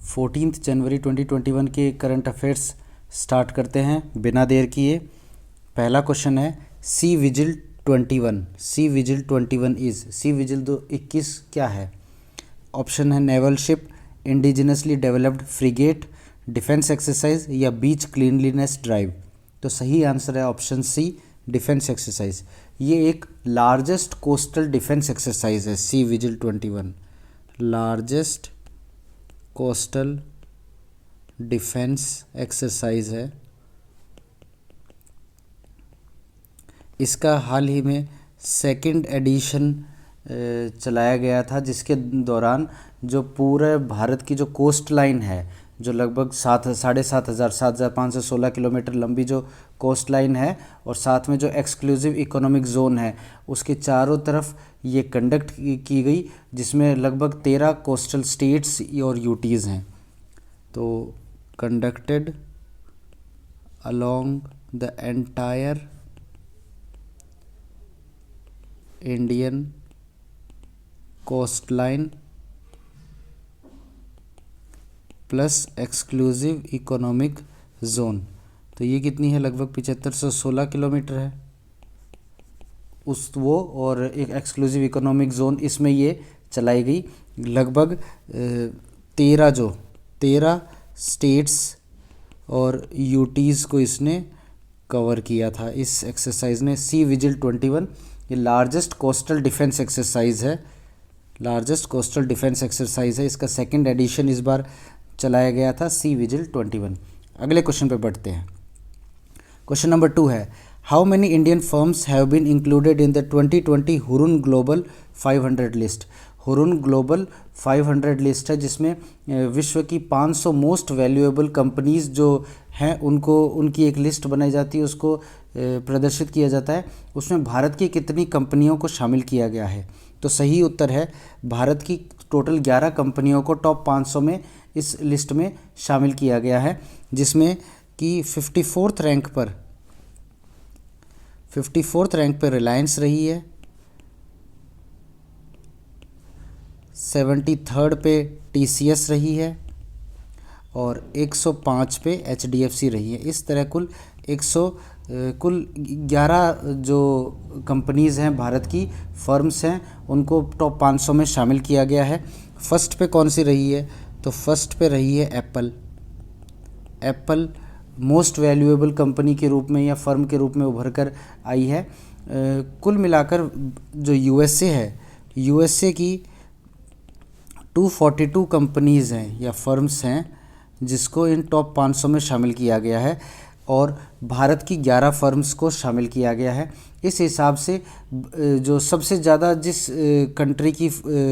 14 जनवरी 2021 के current affairs start करते हैं बिना देर किए। पहला क्वेश्चन है sea vigil 21। Sea vigil 21 is sea vigil 21 क्या है? ऑप्शन है naval ship, indigenously developed frigate, defence exercise या बीच क्लीनलीनेस ड्राइव। तो सही आंसर है ऑप्शन सी, डिफेंस एक्सरसाइज। ये एक लार्जेस्ट कोस्टल डिफेंस एक्सरसाइज है sea vigil 21, largest coastal defence exercise है। इसका हाल ही में सेकंड एडिशन चलाया गया था, जिसके दौरान जो पूरे भारत की जो कोस्ट लाइन है, जो लगभग 7,516 किलोमीटर लंबी जो कोस्ट लाइन है, और साथ में जो एक्सक्लूसिव इकोनॉमिक जोन है, उसके चारों तरफ ये कंडक्ट की गई, जिसमें लगभग 13 कोस्टल स्टेट्स और यूटीज़ हैं। तो conducted along the entire Indian coast line plus exclusive economic zone. तो ये कितनी है? लगभग 7516 किलोमीटर है और एक एक्सक्लूसिव इकोनॉमिक जोन, इसमें ये चलाई गई। लगभग 13 स्टेट्स और यूटीज़ को इसने कवर किया था इस एक्सरसाइज ने। सी विजिल 21 ये लार्जेस्ट कोस्टल डिफेंस एक्सरसाइज है, लार्जेस्ट कोस्टल डिफेंस एक्सरसाइज है। इसका सेकंड एडिशन इस बार चलाया गया था, सी विजिल 21। अगले क्वेश्चन पे बढ़ते हैं। क्वेश्चन नंबर 2 है how many Indian firms have been included in the 2020 Hurun global 500 list. Hurun global 500 list है, जिसमें विश्व की 500 मोस्ट वैल्यूएबल कंपनीज जो हैं उनकी एक लिस्ट बनाई जाती है, उसको प्रदर्शित किया जाता है। उसमें भारत की कितनी कंपनियों को शामिल किया गया है? तो सही उत्तर है भारत की टोटल 11 कंपनियों को टॉप 500 में इस लिस्ट में शामिल किया गया है, जिसमें कि 54th रैंक पर रिलायंस रही है, 73rd पे TCS रही है और 105 पे HDFC रही है। इस तरह कुल 11 जो कंपनीज़ हैं, भारत की फर्म्स हैं, उनको टॉप 500 में शामिल किया गया है। फर्स्ट पे कौन सी रही है? तो फर्स्ट पे रही है एप्पल मोस्ट वैल्यूएबल कंपनी के रूप में या फर्म के रूप में उभर कर आई है। कुल मिलाकर जो यूएसए है, यूएसए की 242 कंपनीज़ हैं या फर्म्स हैं, जिसको इन टॉप 500 में शामिल किया गया है, और भारत की 11 फर्म्स को शामिल किया गया है। इस हिसाब से जो सबसे ज़्यादा जिस कंट्री की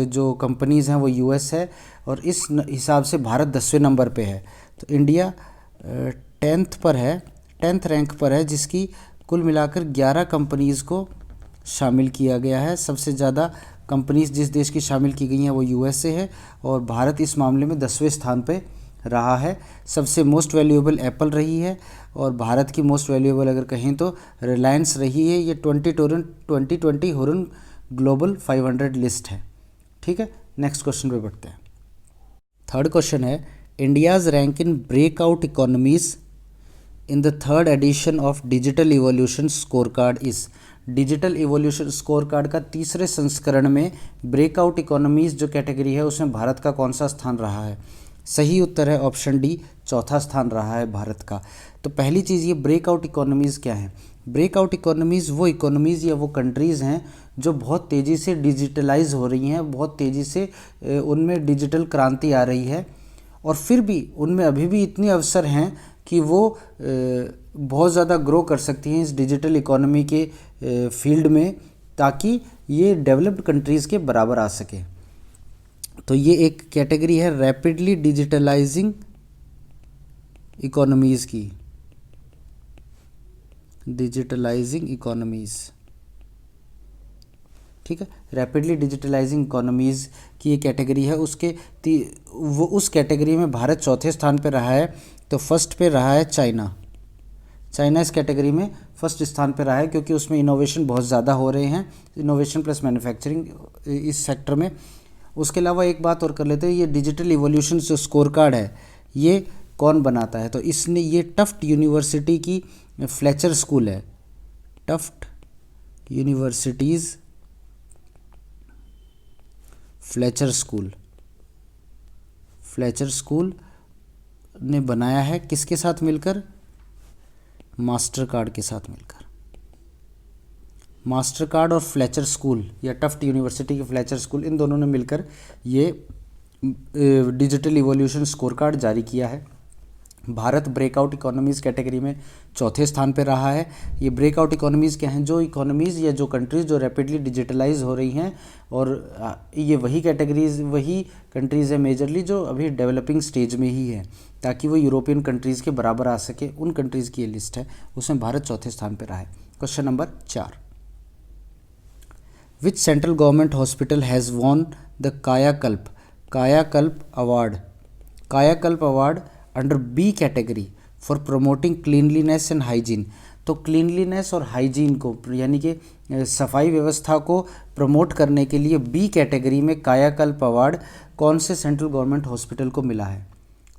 जो कंपनीज़ हैं वो यूएस है, और इस हिसाब से भारत 10वें नंबर पे है। तो इंडिया 10th रैंक पर है, जिसकी कुल मिलाकर 11 कंपनीज़ को शामिल किया गया है। सबसे ज़्यादा कंपनीज़ जिस देश की शामिल की गई हैं वो यूएसए है, और भारत इस मामले में 10वें स्थान पे रहा है। सबसे मोस्ट वैल्यूएबल एप्पल रही है, और भारत की मोस्ट वैल्यूएबल अगर कहें तो रिलायंस रही है। ये 2020 हुरुन ग्लोबल 500 लिस्ट है। ठीक है, नेक्स्ट क्वेश्चन पे बढ़ते हैं। थर्ड क्वेश्चन है India's rank in breakout economies in the third edition of digital evolution score card is. Digital evolution score card का तीसरे संस्करण में ब्रेकआउट इकोनॉमीज़ जो कैटेगरी है, उसमें भारत का कौन सा स्थान रहा है? सही उत्तर है ऑप्शन डी, चौथा स्थान रहा है भारत का। तो पहली चीज़, ये ब्रेकआउट इकोनॉमीज़ क्या है? ब्रेकआउट इकोनॉमीज़ वो इकोनॉमीज़ या वो कंट्रीज़ हैं जो बहुत तेज़ी से डिजिटलाइज हो रही हैं, बहुत तेज़ी से उनमें डिजिटल क्रांति आ रही है, और फिर भी उनमें अभी भी इतने अवसर हैं कि वो बहुत ज़्यादा ग्रो कर सकती हैं इस डिजिटल इकोनॉमी के फील्ड में, ताकि ये डेवलप्ड कंट्रीज़ के बराबर आ सके। तो ये एक कैटेगरी है रैपिडली डिजिटलाइजिंग इकोनॉमीज़ की, डिजिटलाइजिंग इकोनॉमीज़। ठीक है, रैपिडली डिजिटलाइजिंग इकोनॉमीज़ की ये कैटेगरी है। वो उस कैटेगरी में भारत चौथे स्थान पर रहा है। तो फर्स्ट पे रहा है चाइना इस कैटेगरी में फर्स्ट स्थान पर रहा है, क्योंकि उसमें इनोवेशन बहुत ज़्यादा हो रहे हैं, इनोवेशन प्लस मैन्युफैक्चरिंग इस सेक्टर में। उसके अलावा एक बात और कर लेते हैं, ये डिजिटल इवोल्यूशन जो स्कोर कार्ड है ये कौन बनाता है? तो इसने ये टफ्ट यूनिवर्सिटी की फ्लेचर स्कूल है, टफ्ट यूनिवर्सिटीज़ फ्लेचर स्कूल ने बनाया है। किसके साथ मिलकर? मास्टर कार्ड के साथ मिलकर। मास्टर कार्ड और फ्लेचर स्कूल या टफ्ट यूनिवर्सिटी की फ्लेचर स्कूल, इन दोनों ने मिलकर ये डिजिटल इवोल्यूशन स्कोर कार्ड जारी किया है। भारत ब्रेकआउट इकोनॉमीज़ कैटेगरी में चौथे स्थान पर रहा है। ये ब्रेकआउट इकोनॉमीज़ क्या हैं? जो इकोनॉमीज़ या जो कंट्रीज़ जो रैपिडली डिजिटलाइज हो रही हैं, और ये वही कंट्रीज़ है मेजरली जो अभी डेवलपिंग स्टेज में ही है, ताकि वो यूरोपियन कंट्रीज़ के बराबर आ सके। उन कंट्रीज़ की ये लिस्ट है, उसमें भारत चौथे स्थान पर रहा है। Question number 4, which central government hospital has won the Kayakalp award under B category for promoting cleanliness and hygiene? तो क्लीनलीनेस और हाइजीन को, यानी कि सफाई व्यवस्था को प्रमोट करने के लिए बी कैटेगरी में कायाकल्प अवार्ड कौन से सेंट्रल गवर्नमेंट हॉस्पिटल को मिला है?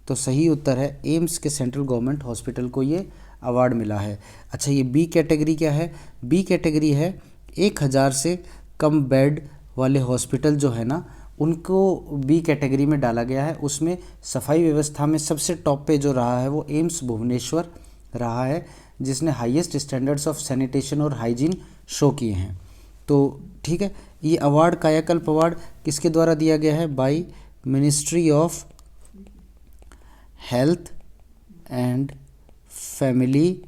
तो सही उत्तर है एम्स के सेंट्रल गवर्नमेंट हॉस्पिटल को ये अवार्ड मिला है। अच्छा, ये बी कैटेगरी क्या है? बी कैटेगरी है 1000 से कम बेड वाले हॉस्पिटल जो है ना, उनको बी कैटेगरी में डाला गया है। उसमें सफाई व्यवस्था में सबसे टॉप पे जो रहा है वो एम्स भुवनेश्वर रहा है, जिसने हाईएस्ट स्टैंडर्ड्स ऑफ सैनिटेशन और हाइजीन शो किए हैं। तो ठीक है, ये अवार्ड कायाकल्प अवार्ड किसके द्वारा दिया गया है? By ministry of health and family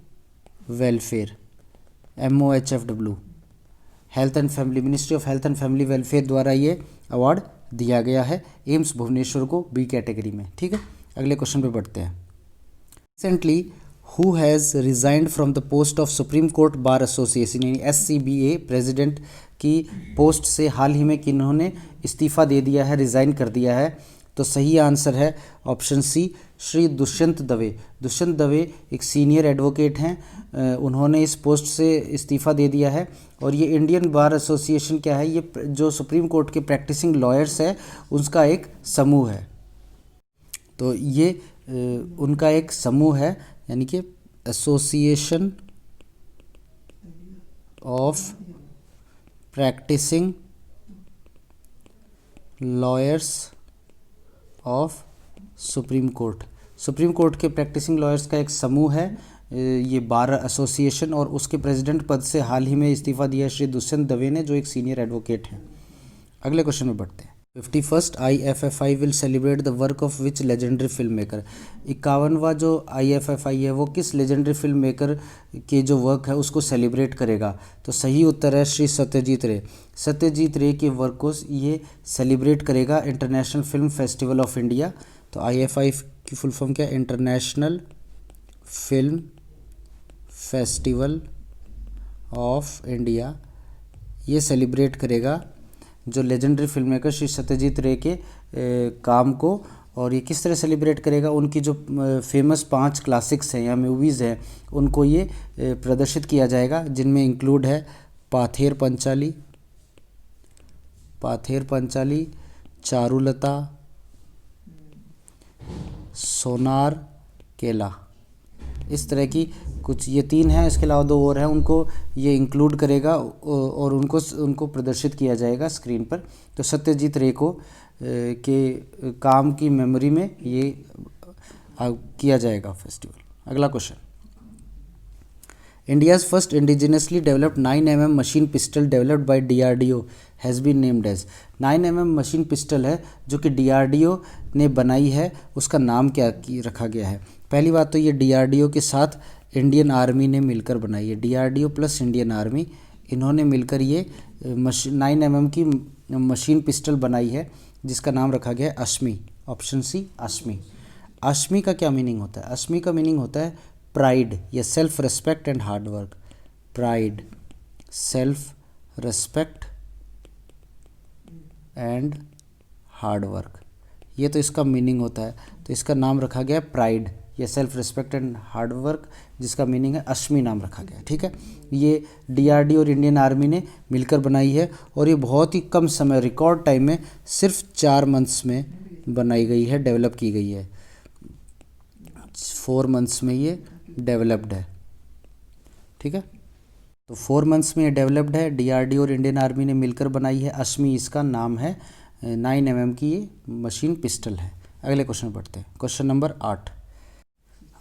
welfare, MOHFW, ministry of health and family welfare द्वारा ये अवार्ड दिया गया है एम्स भुवनेश्वर को बी कैटेगरी में। ठीक है, अगले क्वेश्चन पे बढ़ते हैं। Recently who has resigned from the post of Supreme Court Bar Association, यानी SCBA प्रेसिडेंट की पोस्ट से हाल ही में किन्होंने इस्तीफ़ा दे दिया है, रिज़ाइन कर दिया है? तो सही आंसर है ऑप्शन सी, श्री दुष्यंत दवे। दुष्यंत दवे एक सीनियर एडवोकेट हैं, उन्होंने इस पोस्ट से इस्तीफ़ा दे दिया है। और ये इंडियन बार एसोसिएशन क्या है? ये जो सुप्रीम कोर्ट के प्रैक्टिसिंग लॉयर्स है उसका एक समूह है। तो ये उनका एक समूह है, यानी कि association of practicing lawyers of Supreme Court के प्रैक्टिसिंग लॉयर्स का एक समूह है ये बार एसोसिएशन, और उसके प्रेसिडेंट पद से हाल ही में इस्तीफ़ा दिया श्री दुष्यंत दवे ने, जो एक सीनियर एडवोकेट हैं। अगले क्वेश्चन में बढ़ते हैं। 51st IFFI will celebrate the work of which legendary film maker? 51वां जो IFFI है वो किस लेजेंडरी फिल्म मेकर के जो वर्क है उसको सेलिब्रेट करेगा? तो सही उत्तर है श्री सत्यजीत रे। सत्यजीत रे के वर्क को ये सेलिब्रेट करेगा international film festival of India. तो IFFI की फुल फॉर्म क्या है? International film festival of India. ये सेलिब्रेट करेगा जो legendary film maker Shri Satyajit रे के काम को। और ये किस तरह सेलिब्रेट करेगा? उनकी जो फेमस 5 क्लासिक्स हैं या मूवीज़ हैं उनको ये प्रदर्शित किया जाएगा, जिनमें इंक्लूड है पाथेर पंचाली, चारुलता, सोनार केला, इस तरह की कुछ ये 3 हैं। इसके अलावा 2 और हैं, उनको ये इंक्लूड करेगा और उनको प्रदर्शित किया जाएगा स्क्रीन पर। तो सत्यजीत रे को के काम की मेमोरी में ये किया जाएगा फेस्टिवल। अगला question, India's first indigenously developed 9mm machine pistol developed by DRDO has been named as. 9mm machine pistol है जो कि DRDO ने बनाई है, उसका नाम क्या रखा गया है? पहली बात तो ये DRDO के साथ इंडियन आर्मी ने मिलकर बनाई है, DRDO प्लस इंडियन आर्मी, इन्होंने मिलकर ये 9mm की मशीन पिस्टल बनाई है, जिसका नाम रखा गया है अश्मी। Option C, Ashmi. अश्मी का क्या मीनिंग होता है? अश्मी का मीनिंग होता है प्राइड या self respect and hard work. Pride, self respect and hard work, ये तो इसका मीनिंग होता है। तो इसका नाम रखा गया प्राइड या self respect and hard work, जिसका मीनिंग है अश्मी नाम रखा गया। ठीक है, ये डीआरडीओ और इंडियन आर्मी ने मिलकर बनाई है और ये बहुत ही कम समय, रिकॉर्ड टाइम में सिर्फ 4 मंथ्स में बनाई गई है, डेवलप की गई है। 4 मंथ्स में ये डेवलप्ड है। ठीक है, तो 4 मंथ्स में ये डेवलप्ड है, डीआरडीओ और इंडियन आर्मी ने मिलकर बनाई है। अश्मी इसका नाम है। 9 mm की ये मशीन पिस्टल है। अगले क्वेश्चन पढ़ते हैं, question number 8।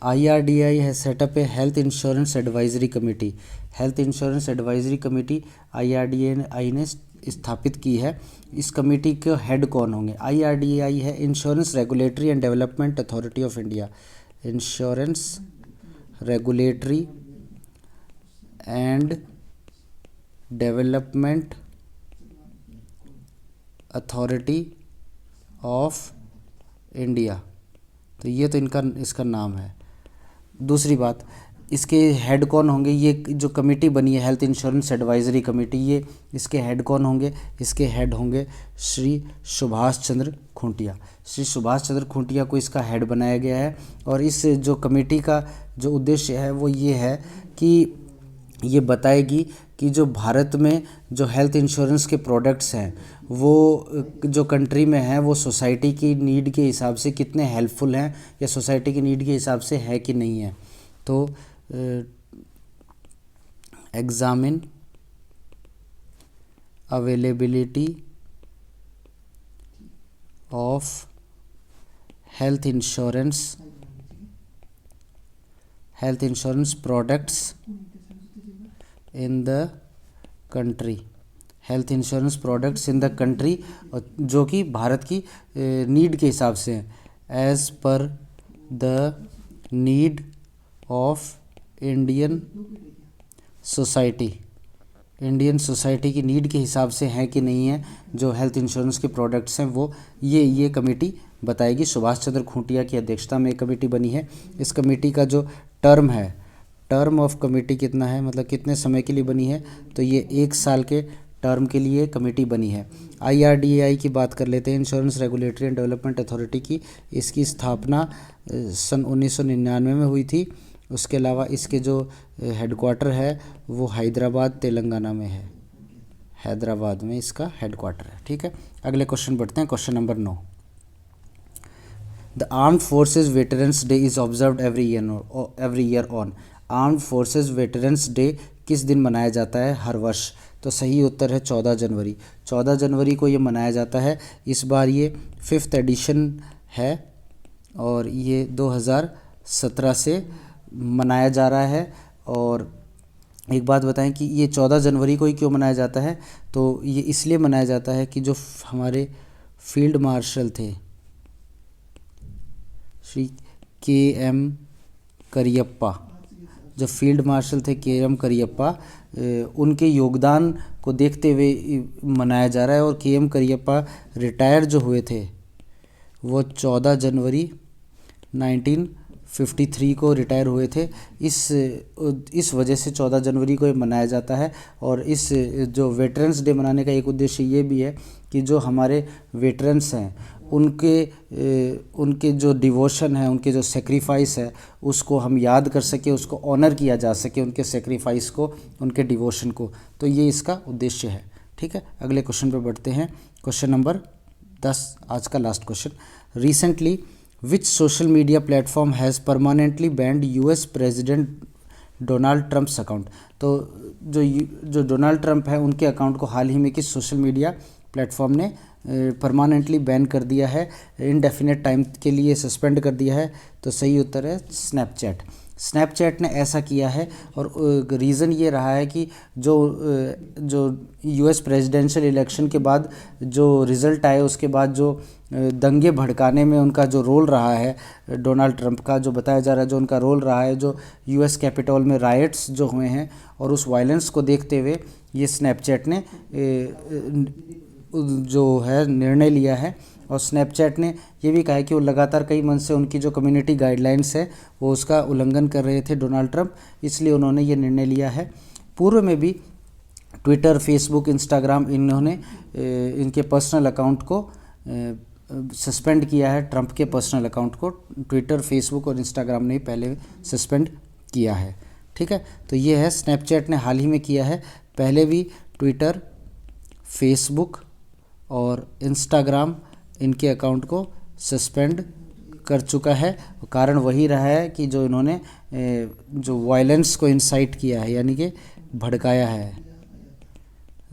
IRDAI has setup A health insurance advisory committee. Health insurance advisory committee IRDAI ने स्थापित की है। इस कमेटी के हेड कौन होंगे? IRDAI है insurance regulatory and development authority of India. Insurance regulatory and development authority of India. तो ये तो इसका नाम है। दूसरी बात, इसके हेड कौन होंगे? ये जो कमेटी बनी है हेल्थ इंश्योरेंस एडवाइजरी कमेटी, ये इसके हेड कौन होंगे? इसके हेड होंगे श्री सुभाष चंद्र खूंटिया। श्री सुभाष चंद्र खूंटिया को इसका हेड बनाया गया है। और इस जो कमेटी का जो उद्देश्य है वो ये है कि ये बताएगी कि जो भारत में जो हेल्थ इंश्योरेंस के प्रोडक्ट्स हैं वो जो कंट्री में हैं वो सोसाइटी की नीड के हिसाब से कितने हेल्पफुल हैं या सोसाइटी की नीड के हिसाब से है कि नहीं है। तो examine availability of health insurance products in the country. Health insurance products in the country, जो कि भारत की नीड के हिसाब से हैं, as per the need of Indian society की नीड के हिसाब से हैं कि नहीं है जो हेल्थ इंश्योरेंस के प्रोडक्ट्स हैं वो ये कमेटी बताएगी। सुभाष चंद्र खूंटिया की अध्यक्षता में एक कमेटी बनी है। इस कमेटी का जो टर्म ऑफ कमेटी कितना है, मतलब कितने समय के लिए बनी है? तो ये 1 साल के टर्म के लिए कमेटी बनी है। IRDAI की बात कर लेते हैं, insurance regulatory and development authority की। इसकी स्थापना सन 1999 में हुई थी। उसके अलावा इसके जो हेडक्वार्टर है वो हैदराबाद तेलंगाना में है। हैदराबाद में इसका हेडक्वार्टर है। ठीक है, अगले क्वेश्चन बढ़ते हैं, question number 9। The armed forces veterans day is observed every year on. Armed forces veterans day किस दिन मनाया जाता है हर वर्ष? तो सही उत्तर है 14 जनवरी। 14 जनवरी को ये मनाया जाता है। इस बार ये 5th एडिशन है और ये 2017 से मनाया जा रहा है। और एक बात बताएं कि ये 14 जनवरी को ही क्यों मनाया जाता है? तो ये इसलिए मनाया जाता है कि जो हमारे फील्ड मार्शल थे श्री KM करियप्पा, जो फील्ड मार्शल थे KM करियप्पा, उनके योगदान को देखते हुए मनाया जा रहा है। और KM करियप्पा रिटायर जो हुए थे वो 14 जनवरी 1953 को रिटायर हुए थे। इस वजह से 14 जनवरी को ये मनाया जाता है। और इस जो वेटरन्स डे मनाने का एक उद्देश्य ये भी है कि जो हमारे वेटरन्स हैं उनके जो डिवोशन है, उनके जो सेक्रीफाइस है, उसको हम याद कर सके, उसको ऑनर किया जा सके, उनके सेक्रीफाइस को, उनके डिवोशन को। तो ये इसका उद्देश्य है। ठीक है, अगले क्वेश्चन पर बढ़ते हैं, क्वेश्चन नंबर 10, आज का last question. Recently which social media platform has permanently band US president Donald Trump's account. तो जो डोनाल्ड ट्रंप है उनके अकाउंट को हाल ही में किस सोशल मीडिया प्लेटफॉर्म ने परमानेंटली बैन कर दिया है, इनडेफिनेट टाइम के लिए सस्पेंड कर दिया है? तो सही उत्तर है स्नैपचैट ने ऐसा किया है। और रीज़न ये रहा है कि जो US प्रेसिडेंशियल इलेक्शन के बाद जो रिज़ल्ट आए उसके बाद जो दंगे भड़काने में उनका जो रोल रहा है डोनाल्ड ट्रंप का, जो बताया जा रहा है जो उनका रोल रहा है, जो US कैपिटल में राइट्स जो हुए हैं और उस वायलेंस को देखते हुए ये स्नैपचैट ने जो है निर्णय लिया है। और स्नैपचैट ने ये भी कहा है कि वो लगातार कई मंथ से उनकी जो कम्युनिटी गाइडलाइंस है वो उसका उल्लंघन कर रहे थे डोनाल्ड ट्रंप, इसलिए उन्होंने ये निर्णय लिया है। पूर्व में भी ट्विटर, फेसबुक, इंस्टाग्राम, इन्होंने इनके पर्सनल अकाउंट को सस्पेंड किया है ट्रंप के पर्सनल अकाउंट को। ट्विटर, फेसबुक और इंस्टाग्राम ने पहले सस्पेंड किया है। ठीक है, तो ये है स्नैपचैट ने हाल ही में किया है। पहले भी ट्विटर, फेसबुक और इंस्टाग्राम इनके अकाउंट को सस्पेंड कर चुका है। कारण वही रहा है कि जो इन्होंने जो वायलेंस को इंसाइट किया है, यानी कि भड़काया है,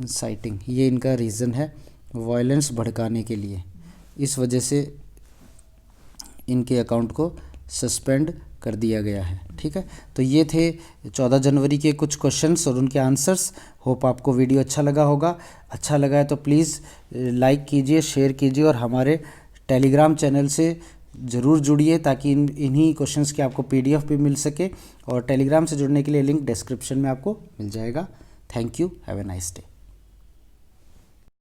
इंसाइटिंग, ये इनका रीज़न है, वायलेंस भड़काने के लिए। इस वजह से इनके अकाउंट को सस्पेंड कर दिया गया है। ठीक है, तो ये थे 14 जनवरी के कुछ क्वेश्चंस और उनके आंसर्स। होप आपको वीडियो अच्छा लगा होगा। अच्छा लगा है तो प्लीज़ लाइक कीजिए, शेयर कीजिए और हमारे टेलीग्राम चैनल से ज़रूर जुड़िए ताकि इन्हीं क्वेश्चंस के आपको PDF भी मिल सके। और टेलीग्राम से जुड़ने के लिए लिंक डिस्क्रिप्शन में आपको मिल जाएगा। Thank you, have a nice day.